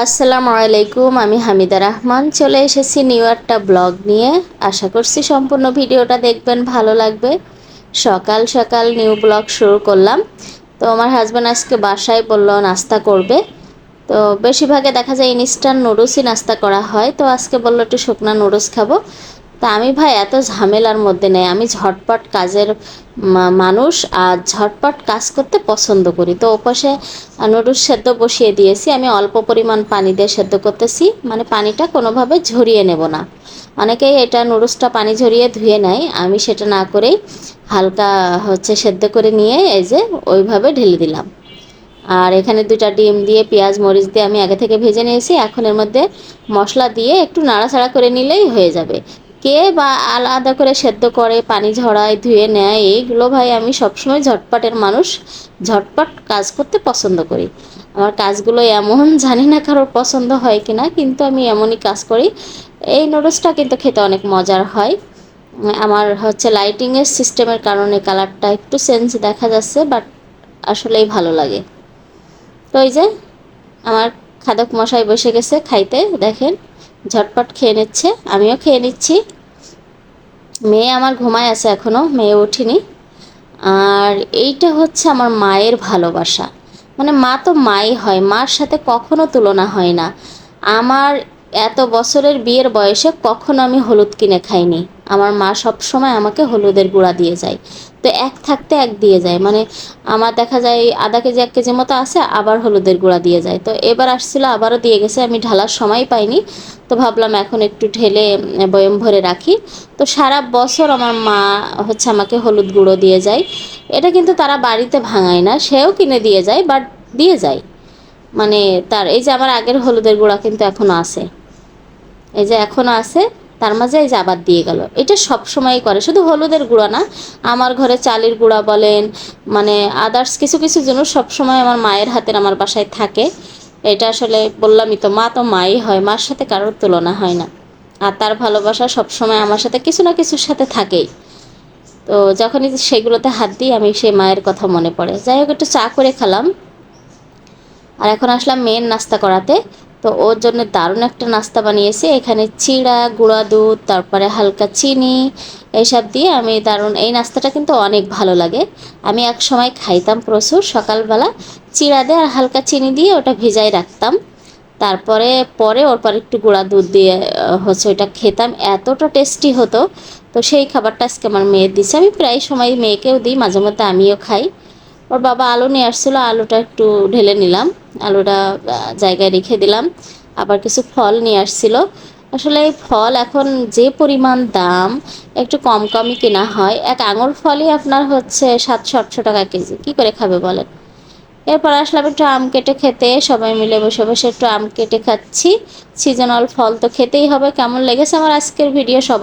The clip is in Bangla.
আসসালামু আলাইকুম, আমি হামিদা রহমান চলে এসেছি নিউ একটা ব্লগ নিয়ে। আশা করছি সম্পূর্ণ ভিডিওটা দেখবেন, ভালো লাগবে। সকাল সকাল নিউ ব্লগ শুরু করলাম। তো আমার হাজব্যান্ড আজকে বাসায় বলল নাস্তা করবে। তো বেশিরভাগে দেখা যায় ইনস্ট্যান্ট নুডলসই নাস্তা করা হয়, তো আজকে বললো একটু শুকনা নুডলস খাবো। তা আমি ভাই এত ঝামেলার মধ্যে নেই, আমি ঝটপট কাজের মানুষ, আর ঝটপট কাজ করতে পছন্দ করি। তো ওপাশে নুডলস সেদ্ধ বসিয়ে দিয়েছি, আমি অল্প পরিমাণ পানি দিয়ে সেদ্ধ করতেছি, মানে পানিটা কোনোভাবে ঝরিয়ে নেব না। অনেকেই এটা নুডলসটা পানি ঝরিয়ে ধুয়ে নেয়, আমি সেটা না করেই হালকা সেদ্ধ করে নিয়ে এই যে ওইভাবে ঢেলে দিলাম। আর এখানে দুটা ডিম দিয়ে পেঁয়াজ মরিচ দিয়ে আমি আগে থেকে ভেজে নিয়েছি। এখন এর মধ্যে মশলা দিয়ে একটু নাড়াচাড়া করে নিলেই হয়ে যাবে। কে বা আলাদা করে সেদ্ধ করে পানি ঝরায় ধুয়ে নেয়, এইগুলো ভাই আমি সবসময় ঝটপটের মানুষ, ঝটপট কাজ করতে পছন্দ করি। আমার কাজগুলো এমন, জানি না কারোর পছন্দ হয় কি না, কিন্তু আমি এমনই কাজ করি। এই নুডলসটা কিন্তু খেতে অনেক মজার হয়। আমার লাইটিংয়ের সিস্টেমের কারণে কালারটা একটু চেঞ্জ দেখা যাচ্ছে, বাট আসলেই ভালো লাগে। তো এই যে আমার খাদক মশাই বসে গেছে খাইতে, দেখেন ঝটপট খেয়ে নিচ্ছে, আমিও খেয়ে নিচ্ছি। মেয়ে আমার ঘুমায় আছে এখনও, মেয়ে ওঠেনি। আর এইটা আমার মায়ের ভালোবাসা, মানে মা তো মাই হয়, মার সাথে কখনো তুলনা হয় না। আমার এত বছরের বিয়ের বয়সে কখনো আমি হলুদ কিনে খাইনি। আমার মা সব সময় আমাকে হলুদের গুঁড়া দিয়ে যায়। তো এক থাকতে এক দিয়ে যায়, মানে আমার দেখা যায় আধা কেজি 1 কেজি মতো আছে, আবার হলুদের গুঁড়া দিয়ে যায়। তো এবার আসছিল, আবারও দিয়ে গেছে, আমি ঢালার সময় পাইনি। তো ভাবলাম এখন একটু ঢেলে বয়ম ভরে রাখি। তো সারা বছর আমার মা আমাকে হলুদ গুঁড়ো দিয়ে যায়। এটা কিন্তু তারা বাড়িতে ভাঙায় না, সেও কিনে দিয়ে যায়, বাট দিয়ে যায়। মানে তার এই যে আমার আগের হলুদের গুঁড়া কিন্তু এখনও আছে, এই যে এখনও আছে। তার মাঝে এই যে আবার দিয়ে গেল। এটা সব সময়ই করে, শুধু হলুদের গুঁড়া না, আমার ঘরে চালের গুঁড়া বলেন, মানে আদার্স কিছু কিছু জিনিস সবসময় আমার মায়ের হাতের আমার বাসায় থাকে। এটা আসলে বললামই তো, মা তো মাই হয়, মার সাথে কারোর তুলনা হয় না। আর তার ভালোবাসা সবসময় আমার সাথে কিছু না কিছুর সাথে থাকেই। তো যখনই সেগুলোতে হাত দিই, আমি সেই মায়ের কথা মনে পড়ে। যাই হোক, একটু চা করে খেলাম। আর এখন আসলাম মেয়ের নাস্তা করাতে। তো ওর জন্য দারুণ একটা নাস্তা বানিয়েছি, এখানে চিড়া, গুঁড়া দুধ, তারপরে হালকা চিনি, এইসব দিয়ে আমি দারুণ, এই নাস্তাটা কিন্তু অনেক ভালো লাগে। আমি এক সময় খাইতাম প্রচুর, সকালবেলা চিড়া দিয়ে আর হালকা চিনি দিয়ে ওটা ভিজাই রাখতাম। তারপরে পরে ওর পর একটু গুঁড়া দুধ দিয়ে ওইটা খেতাম, এতটা টেস্টি হতো। তো সেই খাবারটা আজকে আমার মেয়ের দিচ্ছে, আমি প্রায় সময় মেয়েকেও দিই, মাঝে মধ্যে আমিও খাই। ওর বাবা আলু নিয়ে আসছিলো, আলুটা একটু ঢেলে নিলাম, আলুটা জায়গায় রেখে দিলাম। আবার কিছু ফল নিয়ে আসছিলো। আসলে এই ফল এখন যে পরিমাণ দাম, একটু কম কমই কেনা হয়। এক আঙুর ফলই আপনার 700-800 টাকা কেজি, কী করে খাবে বলেন। এরপর আসলাম একটু আম কেটে খেতে, সবাই মিলে বসে বসে একটু আম কেটে খাচ্ছি। সিজনাল ফল তো খেতেই হবে। কেমন লেগেছে আমার আজকের ভিডিও সবাই